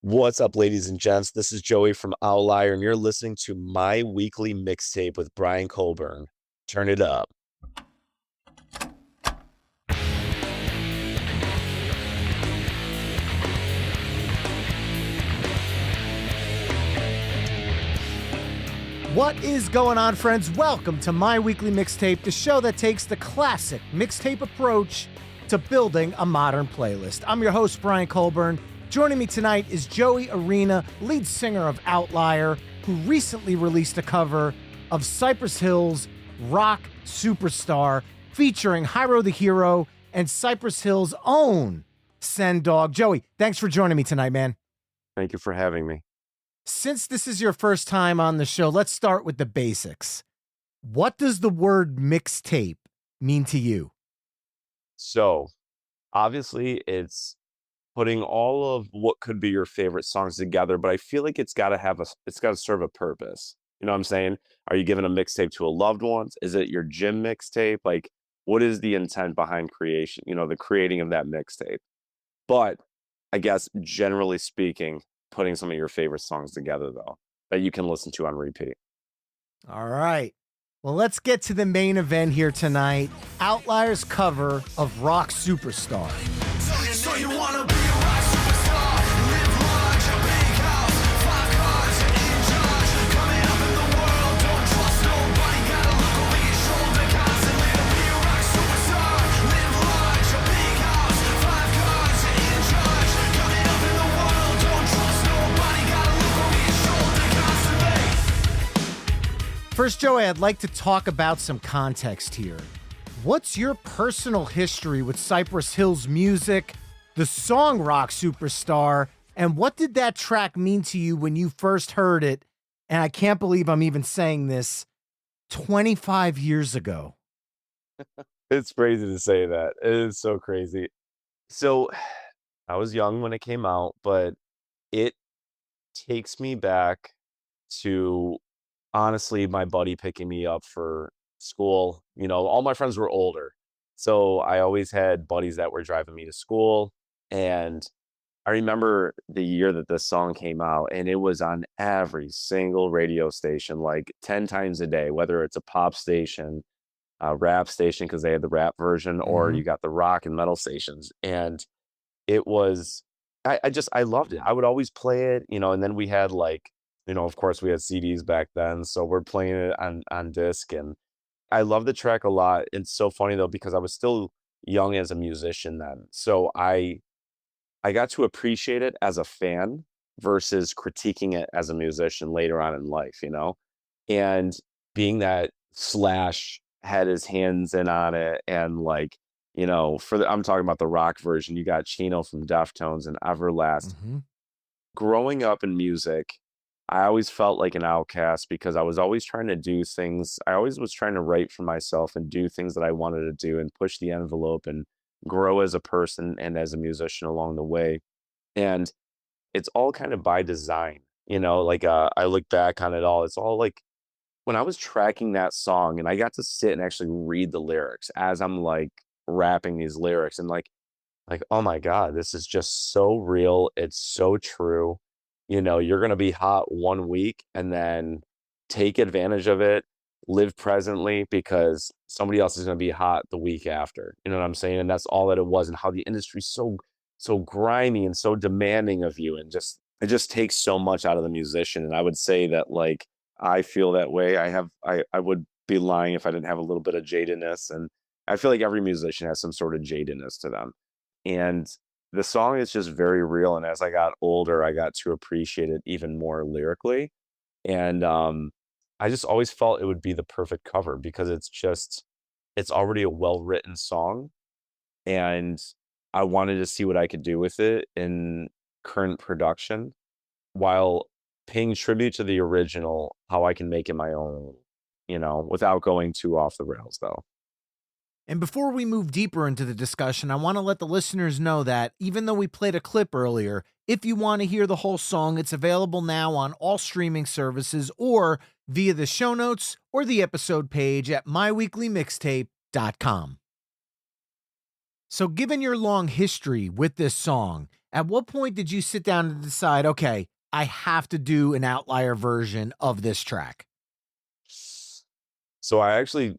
What's up, ladies and gents? This is Joey from Outlier, and you're listening to my weekly mixtape with Brian Colburn. Turn it up. What is going on, friends? Welcome to my weekly mixtape, the show that takes the classic mixtape approach to building a modern playlist. I'm your host, Brian Colburn. Joining me tonight is Joey Arena, lead singer of Outlier, who recently released a cover of Cypress Hill's Rock Superstar, featuring Hyro The Hero and Cypress Hill's own Sen Dog. Joey, thanks for joining me tonight, man. Thank you for having me. Since this is your first time on the show, let's start with the basics. What does the word mixtape mean to you? So, obviously, it's putting all of what could be your favorite songs together, but I feel like it's got to serve a purpose. You know what I'm saying? Are you giving a mixtape to a loved one? Is it your gym mixtape? Like, what is the intent behind creation? You know, the creating of that mixtape. But I guess generally speaking, putting some of your favorite songs together, though, that you can listen to on repeat. All right. Well, let's get to the main event here tonight. Outlier's cover of Rock Superstar. So you wanna be a rock superstar, live large, a big house, 5 cars, in charge, coming up in the world, don't trust nobody, gotta look over your shoulder constantly to be a rock superstar, live large, a big house, 5 cars, in charge, coming up in the world, don't trust nobody, gotta look over your shoulder constantly. First, Joey, I'd like to talk about some context here. What's your personal history with Cypress Hill's music, the song Rock Superstar, and what did that track mean to you when you first heard it? And I can't believe I'm even saying this, 25 years ago. It's crazy to say that. It is so crazy. So, I was young when it came out, but it takes me back to, honestly, my buddy picking me up for school. You know, all my friends were older, so I always had buddies that were driving me to school. And I remember the year that this song came out, and it was on every single radio station, like 10 times a day, whether it's a pop station, a rap station, because they had the rap version, or you got the rock and metal stations. And it was, I loved it. I would always play it, you know. And then we had, like, you know, of course we had CDs back then, so we're playing it on disc. And I love the track a lot. It's so funny though, because I was still young as a musician then. So I got to appreciate it as a fan versus critiquing it as a musician later on in life, you know? And being that Slash had his hands in on it, and, like, you know, I'm talking about the rock version, you got Chino from Deftones and Everlast. Growing up in music, I always felt like an outcast because I was always trying to do things. I always was trying to write for myself and do things that I wanted to do and push the envelope and grow as a person and as a musician along the way. And it's all kind of by design, you know, like, I look back on it all. It's all like when I was tracking that song and I got to sit and actually read the lyrics as I'm, like, rapping these lyrics, and like, oh my God, this is just so real. It's so true. You know, you're going to be hot 1 week and then take advantage of it, live presently, because somebody else is going to be hot the week after. You know what I'm saying? And that's all that it was, and how the industry's so grimy and so demanding of you, and it just takes so much out of the musician. And I would say that, like, I feel that way. I would be lying if I didn't have a little bit of jadedness, and I feel like every musician has some sort of jadedness to them. And the song is just very real, and as I got older, I got to appreciate it even more lyrically. And I just always felt it would be the perfect cover because it's already a well-written song, and I wanted to see what I could do with it in current production while paying tribute to the original, how I can make it my own, you know, without going too off the rails, though. And before we move deeper into the discussion, I want to let the listeners know that even though we played a clip earlier, if you want to hear the whole song, it's available now on all streaming services or via the show notes or the episode page at myweeklymixtape.com. So given your long history with this song At what point did you sit down and decide, okay, I have to do an Outlier version of this track? So I actually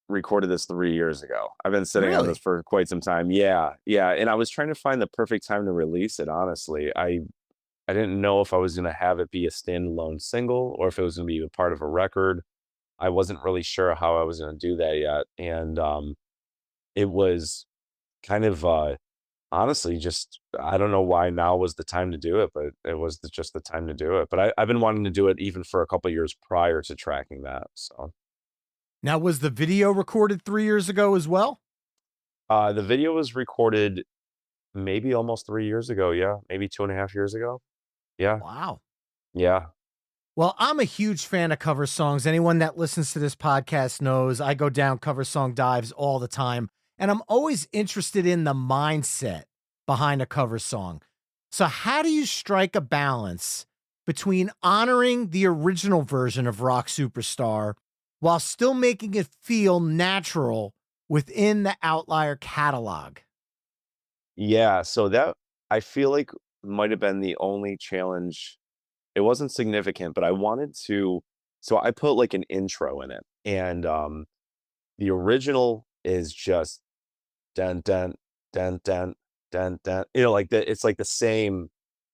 recorded this 3 years ago. I've been sitting on this Really? for quite some time. Yeah, yeah, and I was trying to find the perfect time to release it, honestly. I didn't know if I was gonna have it be a standalone single or if it was gonna be a part of a record. I wasn't really sure how I was gonna do that yet, and, it was kind of, honestly, just I don't know why now was the time to do it, but it was just the time to do it. But I've been wanting to do it even for a couple years prior to tracking that, so. Now, was the video recorded 3 years ago as well? The video was recorded maybe almost 3 years ago, yeah, maybe 2.5 years ago. Yeah, Wow. yeah. Well, I'm a huge fan of cover songs. Anyone that listens to this podcast knows I go down cover song dives all the time. And I'm always interested in the mindset behind a cover song. So, how do you strike a balance between honoring the original version of Rock Superstar while still making it feel natural within the Outlier catalog? Yeah, so that I feel like might have been the only challenge. It wasn't significant, but I wanted to so I put, like, an intro in it, and, the original is just dun dun dun dun dun dun, like it's like the same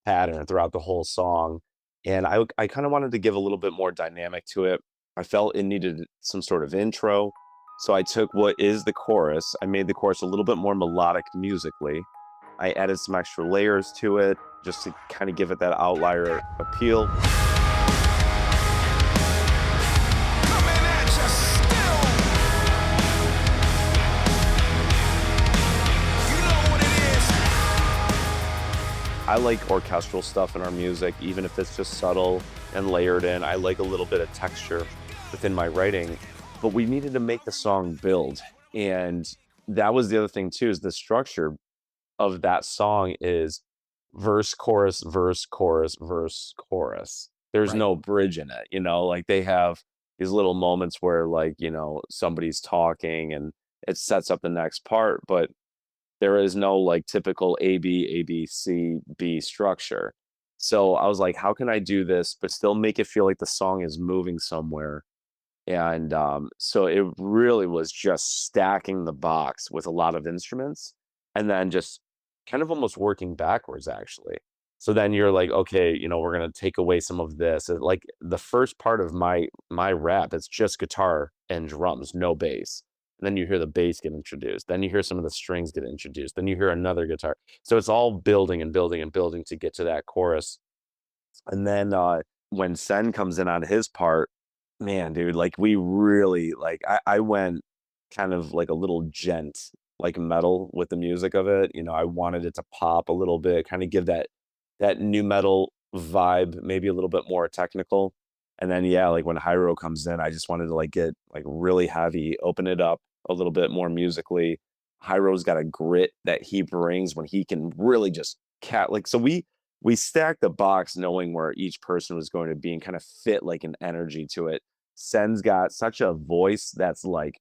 pattern throughout the whole song, and I kinda wanted to give a little bit more dynamic to it. I felt it needed some sort of intro, so I took what is the chorus, I made the chorus a little bit more melodic musically. I added some extra layers to it just to kinda give it that Outlier appeal. Coming at ya still. You know what it is. I like orchestral stuff in our music, even if it's just subtle and layered in. I like a little bit of texture within my writing, but we needed to make the song build. And that was the other thing too, is the structure of that song is verse, chorus, verse, chorus, verse, chorus. There's Right. no bridge in it, like they have these little moments where like, somebody's talking and it sets up the next part, but there is no like typical A B C B structure. So I was like, how can I do this but still make it feel like the song is moving somewhere? And so it really was just stacking the box with a lot of instruments and then just kind of almost working backwards actually. So then you're like, okay, we're gonna take away some of this. And, like the first part of my rap, it's just guitar and drums, no bass. And then you hear the bass get introduced. Then you hear some of the strings get introduced. Then you hear another guitar. So it's all building and building and building to get to that chorus. And then, when Sen comes in on his part, man, dude, like, we really like, I went kind of like a little gent, like, metal with the music of it, I wanted it to pop a little bit, kinda give that new metal vibe, maybe a little bit more technical, and then, yeah, like, when Hyro comes in, I just wanted to, like, get, like, really heavy, open it up a little bit more musically. Hyro's got a grit that he brings when he can really just so we stacked the box knowing where each person was going to be and kind of fit like an energy to it. Sen's got such a voice that's like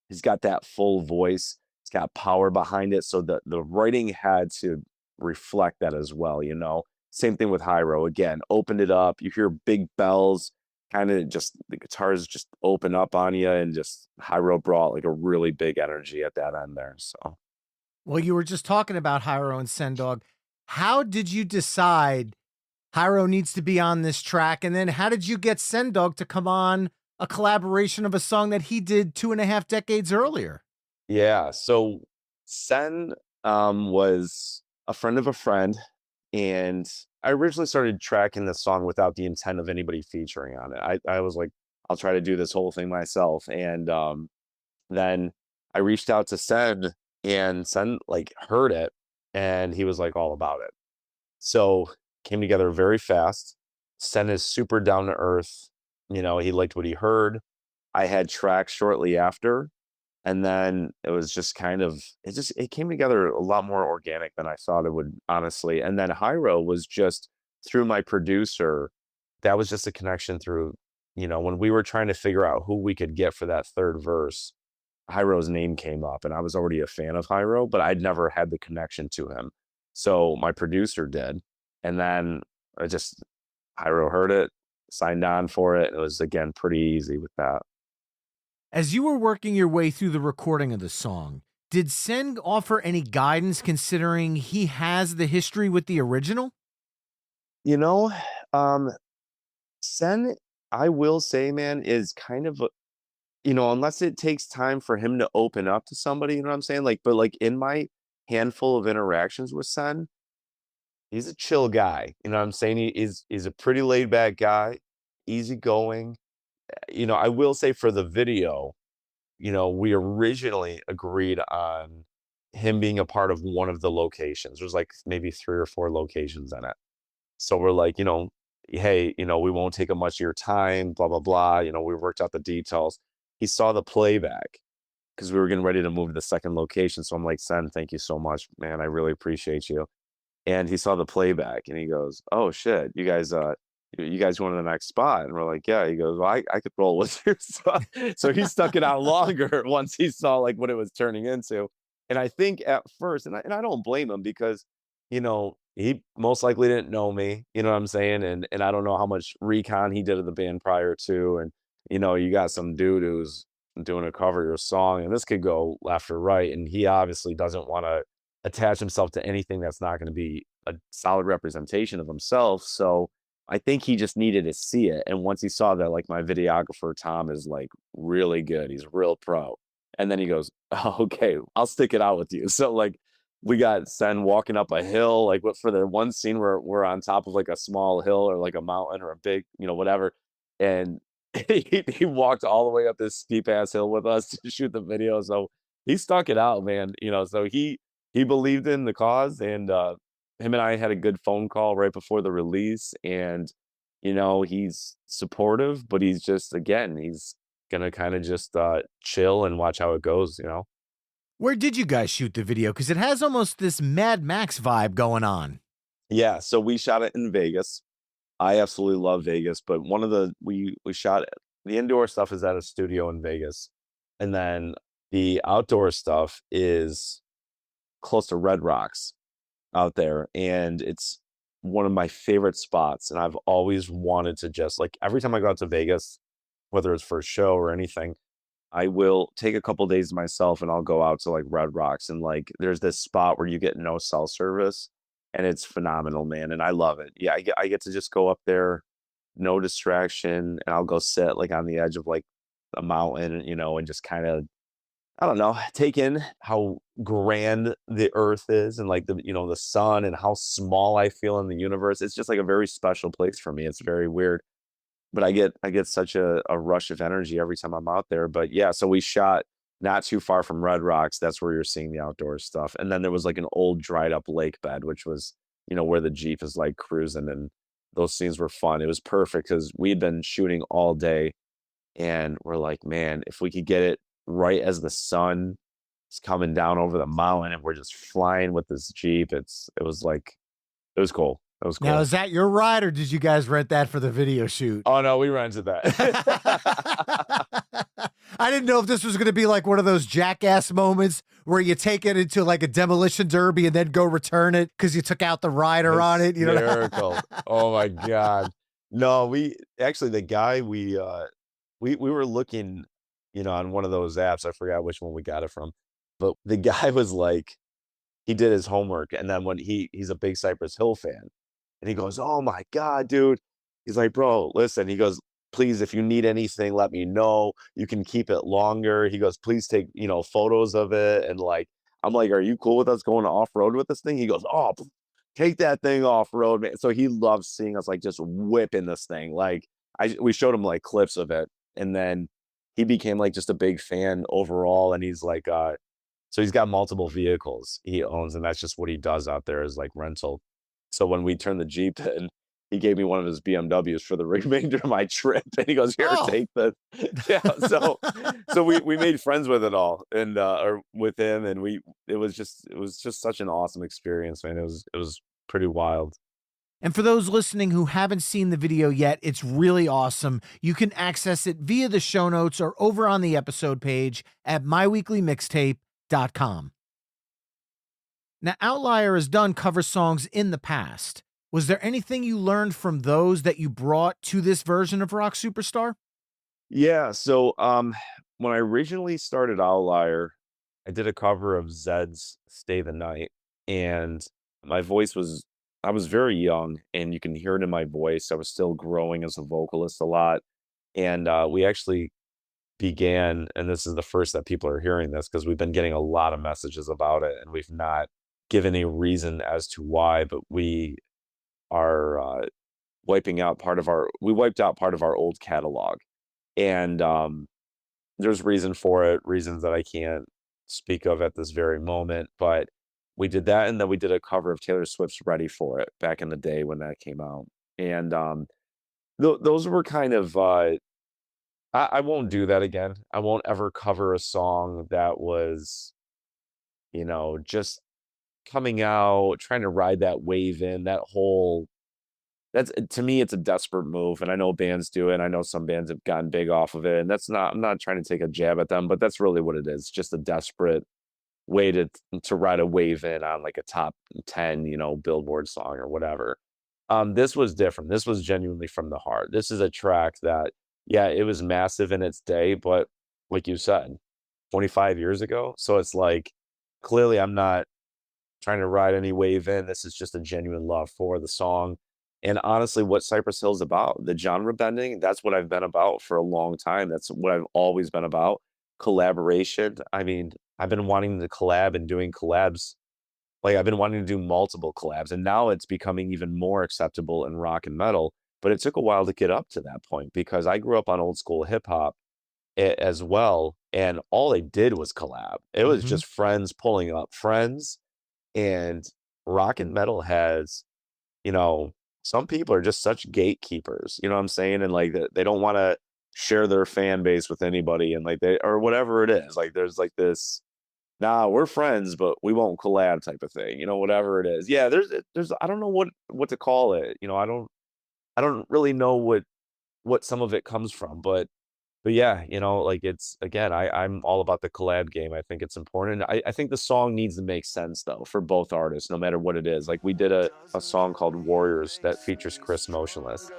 he's got that full voice. It's got power behind it. So the writing had to reflect that as well. Same thing with Hyro. Again, opened it up. You hear big bells, kind of just the guitars just open up on you, and just Hyro brought like a really big energy at that end there. So Well, you were just talking about Hyro and Sen Dog. How did you decide Hyro needs to be on this track? And then how did you get Sen Dog to come on a collaboration of a song that he did 2.5 decades earlier? yeah, so Sen was a friend of a friend, and I originally started tracking the song without the intent of anybody featuring on it. I was like, I'll try to do this whole thing myself, and then I reached out to Sen, and Sen like heard it, and he was like all about it. So came together very fast. Sen is super down to earth. He liked what he heard. I had tracks shortly after, and then it was just kind of it came together a lot more organic than I thought it would, honestly. And then Hyro was just through my producer. That was just a connection through, when we were trying to figure out who we could get for that third verse, Hyro's name came up, and I was already a fan of Hyro, but I'd never had the connection to him. So my producer did. And then Hyro heard it, signed on for it. It was, again, pretty easy with that. As you were working your way through the recording of the song, did Sen offer any guidance considering he has the history with the original? You know, um, Sen, I will say, man, is kind of, unless it takes time for him to open up to somebody, you know what I'm saying? Like, but like in my handful of interactions with Sen, he's a chill guy. You know what I'm saying? He's a pretty laid back guy, easygoing. I will say for the video, we originally agreed on him being a part of one of the locations. There's like maybe 3 or 4 locations in it. So we're like, hey, we won't take up much of your time, blah, blah, blah. We worked out the details. He saw the playback because we were getting ready to move to the second location. So I'm like, Sen, thank you so much, man. I really appreciate you. And he saw the playback and he goes, "Oh shit, you guys going to the next spot?" And we're like, "Yeah." He goes, "Well, I could roll with your stuff." So he stuck it out longer once he saw like what it was turning into. And I think at first, and I don't blame him because, he most likely didn't know me, you know what I'm saying? And I don't know how much recon he did of the band prior to. And, you got some dude who's doing a cover of your song, and this could go left or right. And he obviously doesn't want to attach himself to anything that's not going to be a solid representation of himself. So I think he just needed to see it. And once he saw that, like my videographer, Tom, is like really good, he's real pro. And then he goes, "Oh, okay, I'll stick it out with you." So like we got Sen walking up a hill, like what for the one scene where we're on top of like a small hill or like a mountain or a big, whatever. And he walked all the way up this steep ass hill with us to shoot the video. So he stuck it out, man. So he believed in the cause, and him and I had a good phone call right before the release, and he's supportive, but he's just, again, he's gonna kind of just chill and watch how it goes. Where did you guys shoot the video? Because it has almost this Mad Max vibe going on. Yeah, so we shot it in Vegas. I absolutely love Vegas, but one of the we shot the indoor stuff is at a studio in Vegas, and then the outdoor stuff is close to Red Rocks out there, and it's one of my favorite spots. And I've always wanted to just like every time I go out to Vegas, whether it's for a show or anything, I will take a couple days myself and I'll go out to like Red Rocks, and like there's this spot where you get no cell service and it's phenomenal, man. And I love it. Yeah, I get to just go up there, no distraction, and I'll go sit like on the edge of like a mountain, and just kind of, I don't know, take in how grand the earth is and like the sun and how small I feel in the universe. It's just like a very special place for me. It's very weird, but I get such a rush of energy every time I'm out there. But yeah, so we shot not too far from Red Rocks. That's where you're seeing the outdoor stuff. And then there was like an old dried up lake bed, which was, where the Jeep is like cruising, and those scenes were fun. It was perfect because we had been shooting all day, and we're like, man, if we could get it right as the sun is coming down over the mountain and we're just flying with this Jeep, it was cool. It was cool. Now, is that your ride, or did you guys rent that for the video shoot? Oh no, we rented that. I didn't know if this was going to be like one of those jackass moments where you take it into like a demolition derby and then go return it because you took out the rider on it. Miracle. Oh my God. No, we actually, the guy we were looking, on one of those apps. I forgot which one we got it from, but the guy was like, he did his homework, and then when he's a big Cypress Hill fan, and he goes, "Oh my God, dude." He's like, "Bro, listen." He goes, "Please, if you need anything, let me know. You can keep it longer." He goes, "Please take, photos of it." And like, I'm like, "Are you cool with us going off road with this thing?" He goes, "Oh, take that thing off road, man." So he loves seeing us like just whipping this thing. Like we showed him like clips of it, and then he became like just a big fan overall. And he's like, so he's got multiple vehicles he owns, and that's just what he does out there is like rental. So when we turned the Jeep in, he gave me one of his BMWs for the remainder of my trip, and he goes, "Here, take this." Yeah, so we made friends with it all, and or with him, and it was just such an awesome experience, man. It was pretty wild. And for those listening who haven't seen the video yet, it's really awesome. You can access it via the show notes or over on the episode page at myweeklymixtape.com. Now, Outlier has done cover songs in the past. Was there anything you learned from those that you brought to this version of Rock Superstar? Yeah, so, when I originally started Outlier, I did a cover of Zed's "Stay the Night," and my voice was I was very young, and you can hear it in my voice. I was still growing as a vocalist a lot, and, we actually began and this is the first that people are hearing this because 'cause we've been getting a lot of messages about it, and we've not given a reason as to why, but we are, we wiped out part of our old catalog, and, there's reason for it, reasons that I can't speak of at this very moment, but we did that, and then we did a cover of Taylor Swift's "Ready for It" back in the day when that came out, and, those were kind of, I won't do that again. I won't ever cover a song that was, just coming out, trying to ride that wave in, that whole that's to me, it's a desperate move, and I know bands do it, and I know some bands have gotten big off of it, and that's not I'm not trying to take a jab at them, but that's really what it is, just a desperate way to ride a wave in on, like, a top 10, Billboard song or whatever. This was different. This was genuinely from the heart. This is a track that, yeah, it was massive in its day, but like you said, 25 years ago, so it's like, clearly, I'm not trying to ride any wave in. This is just a genuine love for the song. And honestly, what Cypress Hill's about, the genre bending, that's what I've been about for a long time. That's what I've always been about. Collaboration. I mean, I've been wanting to collab and doing collabs. Like I've been wanting to do multiple collabs, and now it's becoming even more acceptable in rock and metal. But it took a while to get up to that point because I grew up on old school hip hop as well, and all they did was collab. It was Mhm. just friends pulling up friends, and rock and metal has, you know, some people are just such gatekeepers, you know what I'm saying? And like they don't want to share their fan base with anybody and like they or whatever it is. Like there's like this, nah, we're friends, but we won't collab type of thing, whatever it is. Yeah, there's I don't know what to call it. I don't really know what some of it comes from, but yeah, like it's again, I'm all about the collab game. I think it's important. I think the song needs to make sense though for both artists, no matter what it is. Like we did a song called Warriors that features Chris Motionless.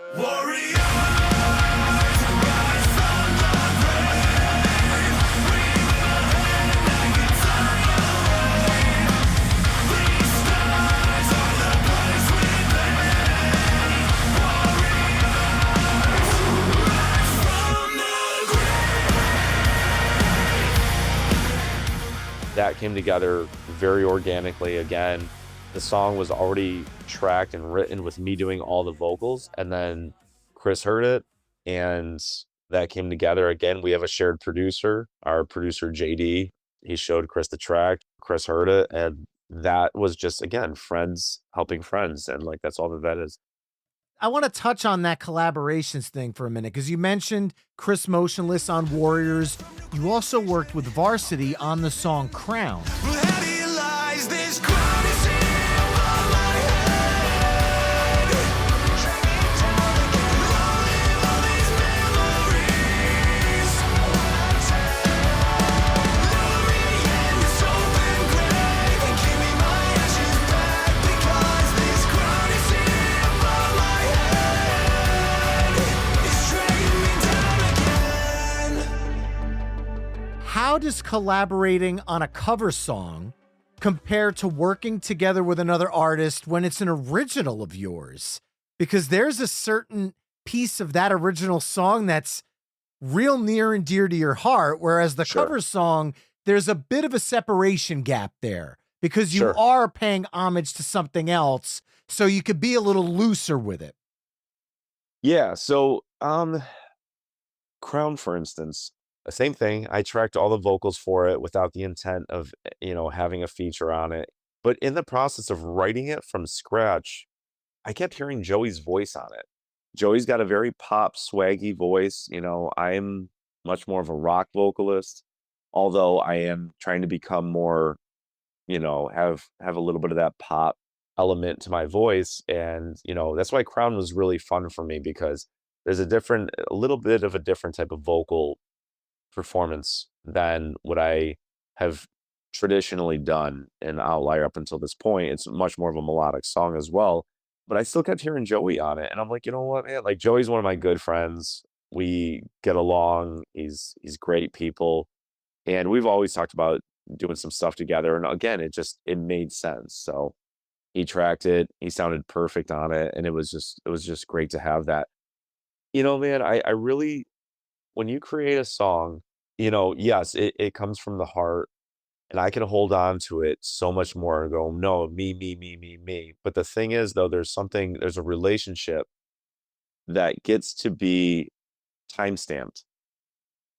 That came together very organically again. The song was already tracked and written with me doing all the vocals, and then Chris heard it, and that came together again. We have a shared producer, our producer JD. He showed Chris the track. Chris heard it, and that was just again friends helping friends, and like that's all that is. I want to touch on that collaborations thing for a minute because you mentioned Chris Motionless on Warriors. You also worked with VRSTY on the song Crown. How does collaborating on a cover song compare to working together with another artist when it's an original of yours? Because there's a certain piece of that original song that's real near and dear to your heart, whereas the Sure, cover song, there's a bit of a separation gap there because you sure. are paying homage to something else, so you could be a little looser with it. Yeah, so Crown, for instance, same thing. I tracked all the vocals for it without the intent of, having a feature on it. But in the process of writing it from scratch, I kept hearing Joey's voice on it. Joey's got a very pop, swaggy voice. I'm much more of a rock vocalist, although I am trying to become more, have a little bit of that pop element to my voice. And, that's why Crown was really fun for me because there's a little bit of a different type of vocal performance than what I have traditionally done in Outlier up until this point. It's much more of a melodic song as well. But I still kept hearing Joey on it. And I'm like, you know what, man? Like Joey's one of my good friends. We get along. He's great people. And we've always talked about doing some stuff together. And again, it made sense. So he tracked it. He sounded perfect on it. And it was just great to have that. Man, I really when you create a song, yes, it comes from the heart and I can hold on to it so much more and go, no, me, me, me, me. But the thing is, though, there's a relationship that gets to be time stamped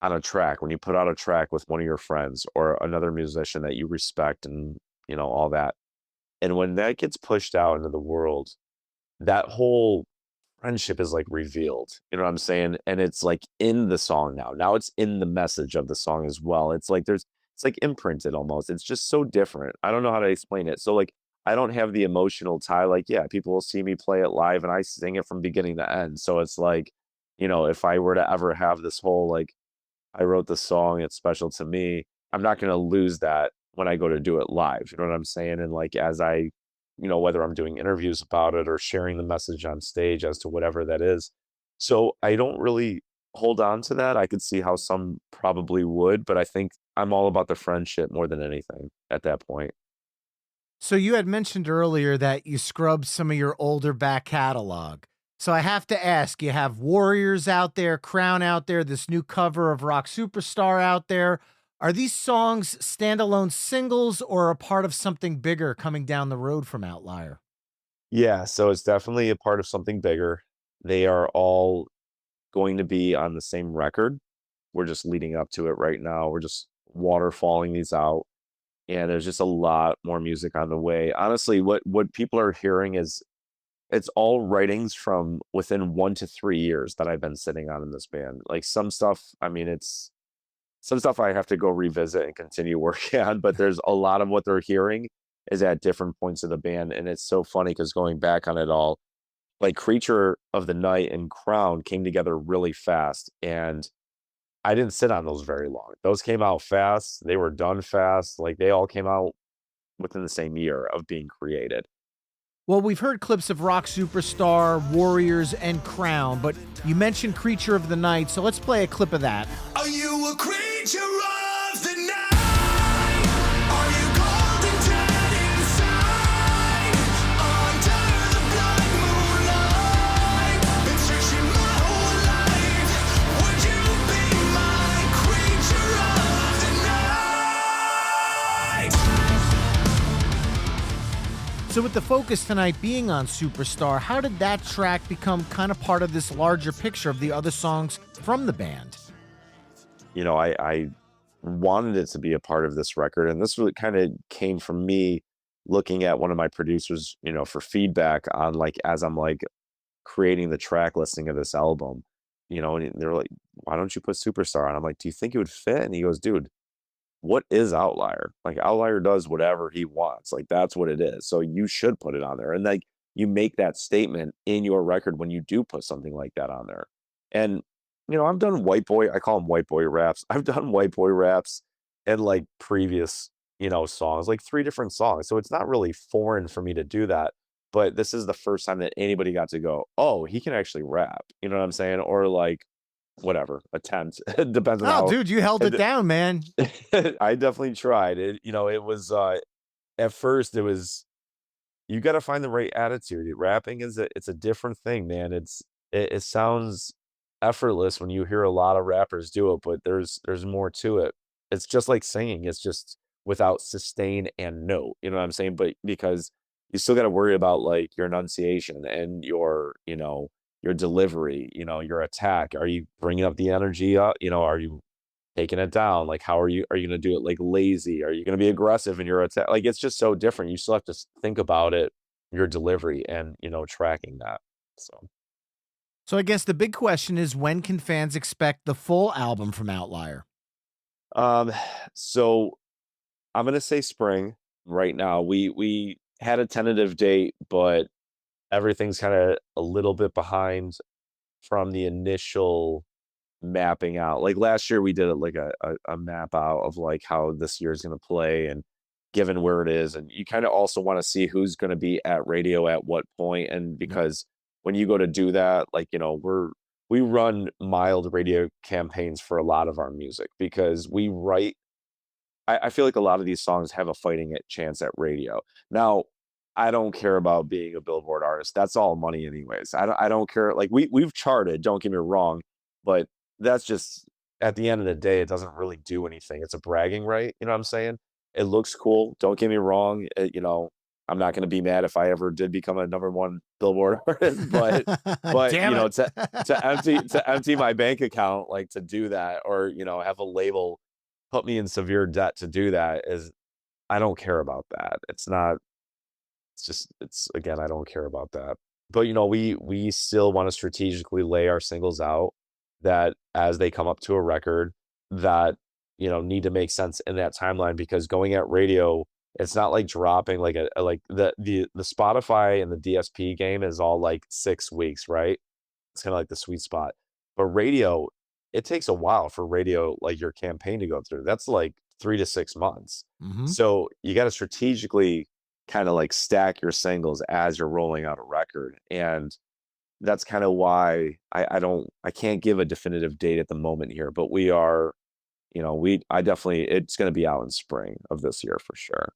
on a track when you put out a track with one of your friends or another musician that you respect and, all that. And when that gets pushed out into the world, that whole friendship is like revealed. You know what I'm saying? And it's like in the song now. Now it's in the message of the song as well. It's like imprinted almost. It's just so different. I don't know how to explain it. So like I don't have the emotional tie. Like, yeah, people will see me play it live and I sing it from beginning to end. So it's like, if I were to ever have this whole like I wrote the song, it's special to me. I'm not gonna lose that when I go to do it live. You know what I'm saying? And like as I, whether I'm doing interviews about it or sharing the message on stage as to whatever that is. So I don't really hold on to that. I could see how some probably would, but I think I'm all about the friendship more than anything at that point. So you had mentioned earlier that you scrubbed some of your older back catalog. So I have to ask, you have Warriors out there, Crown out there, this new cover of Rock Superstar out there. Are these songs standalone singles or a part of something bigger coming down the road from Outlier? Yeah, so it's definitely a part of something bigger. They are all going to be on the same record. We're just leading up to it right now. We're just waterfalling these out. And there's just a lot more music on the way. Honestly, what people are hearing is it's all writings from within 1 to 3 years that I've been sitting on in this band. Like some stuff, I mean, it's some stuff I have to go revisit and continue working on, but there's a lot of what they're hearing is at different points of the band. And it's so funny because going back on it all, like Creature of the Night and Crown came together really fast. And I didn't sit on those very long. Those came out fast. They were done fast. Like they all came out within the same year of being created. Well, we've heard clips of Rock Superstar, Warriors, and Crown, but you mentioned Creature of the Night, so let's play a clip of that. Are you a creature of the night? Are you cold and dead inside? Under the blood moonlight, been searching my whole life. Would you be my creature of the night? So with the focus tonight being on Superstar, how did that track become kind of part of this larger picture of the other songs from the band? I wanted it to be a part of this record, and this really kind of came from me looking at one of my producers, for feedback on like as I'm like creating the track listing of this album, and they're like, "Why don't you put Superstar on?" I'm like, "Do you think it would fit?" And he goes, "Dude, what is Outlier? Like Outlier does whatever he wants. Like that's what it is. So you should put it on there." And like you make that statement in your record when you do put something like that on there. And I've done white boy, I call them white boy raps. I've done white boy raps and like previous, songs, like 3 different songs. So it's not really foreign for me to do that. But this is the first time that anybody got to go, "Oh, he can actually rap." You know what I'm saying? Or like whatever, attempt. It depends on Oh, how dude, you held it down, man. I definitely tried it. It was at first it was you got to find the right attitude. Rapping it's a different thing, man. It sounds effortless when you hear a lot of rappers do it, but there's more to it. It's just like singing. It's just without sustain and note. You know what I'm saying? But because you still got to worry about like your enunciation and your delivery, your attack. Are you bringing up the energy up? Are you taking it down? Like, how are you gonna do it like lazy? Are you gonna be aggressive in your attack? Like, it's just so different. You still have to think about it, your delivery, and tracking that. So, So I guess the big question is, when can fans expect the full album from Outlier? um, so I'm gonna say spring right now. We had a tentative date, but everything's kind of a little bit behind from the initial mapping out. Like last year, we did it like a map out of like how this year is going to play and given where it is. And you kind of also want to see who's going to be at radio at what point. And because when you go to do that, like, you know, we run mild radio campaigns for a lot of our music because we write. I feel like a lot of these songs have a fighting chance at radio. Now, I don't care about being a Billboard artist. That's all money anyways. I don't care. Like we've charted, don't get me wrong, but that's just at the end of the day, it doesn't really do anything. It's a bragging right. You know what I'm saying? It looks cool. Don't get me wrong. You know, I'm not going to be mad if I ever did become a #1 Billboard artist, but Damn you know, it. to empty my bank account, like to do that, or you know, have a label put me in severe debt to do that is I don't care about that. It's not. It's just it's again, I don't care about that. But you know, we still want to strategically lay our singles out that as they come up to a record that you know need to make sense in that timeline because going at radio, it's not like dropping like like the Spotify and the DSP game is all like 6 weeks, right? It's kind of like the sweet spot. But radio, it takes a while for radio, like your campaign to go through. That's like 3 to 6 months. Mhm. So you got to strategically kind of like stack your singles as you're rolling out a record. And that's kind of why I can't give a definitive date at the moment here, but we are, you know, I definitely, it's going to be out in spring of this year for sure.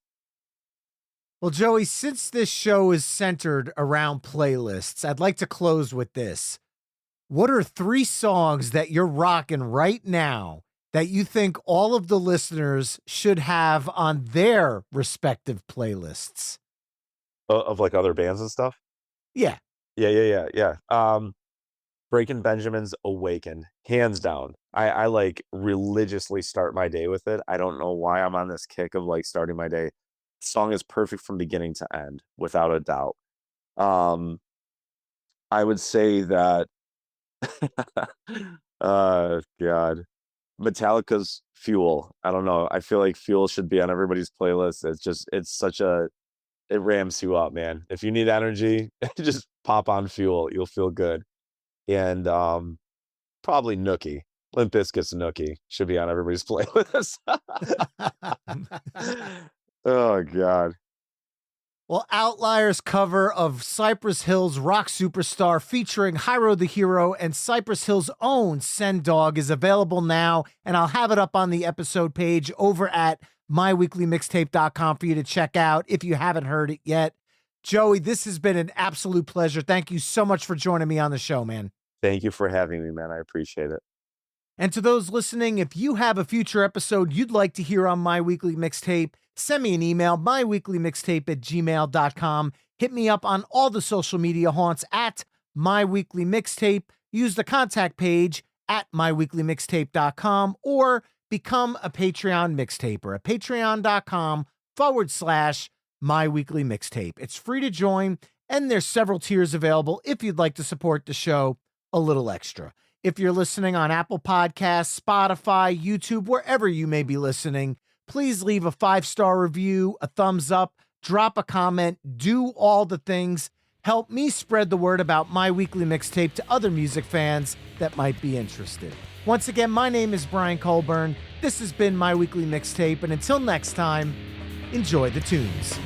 Well, Joey, since this show is centered around playlists, I'd like to close with this. What are 3 songs that you're rocking right now that you think all of the listeners should have on their respective playlists? Of like other bands and stuff. Yeah. Yeah. Breaking Benjamin's Awaken, hands down. I like religiously start my day with it. I don't know why I'm on this kick of like starting my day. Song is perfect from beginning to end, without a doubt. I would say that God. Metallica's Fuel. I don't know. I feel like Fuel should be on everybody's playlist. It rams you up, man. If you need energy, just pop on Fuel. You'll feel good. And probably Nookie. Limp Bizkit's Nookie should be on everybody's playlist. Oh God. Well, Outlier's cover of Cypress Hill's Rock Superstar featuring Hyro the Hero and Cypress Hill's own Sen Dog is available now, and I'll have it up on the episode page over at myweeklymixtape.com for you to check out if you haven't heard it yet. Joey, this has been an absolute pleasure. Thank you so much for joining me on the show, man. Thank you for having me, man. I appreciate it. And to those listening, if you have a future episode you'd like to hear on My Weekly Mixtape, send me an email, myweeklymixtape@gmail.com. Hit me up on all the social media haunts at My Weekly Mixtape. Use the contact page at myweeklymixtape.com or become a Patreon mixtaper at patreon.com/My Weekly Mixtape. It's free to join, and there's several tiers available if you'd like to support the show a little extra. If you're listening on Apple Podcasts, Spotify, YouTube, wherever you may be listening, please leave a 5-star review, a thumbs up, drop a comment, do all the things. Help me spread the word about My Weekly Mixtape to other music fans that might be interested. Once again, my name is Brian Colburn. This has been My Weekly Mixtape, and until next time, enjoy the tunes.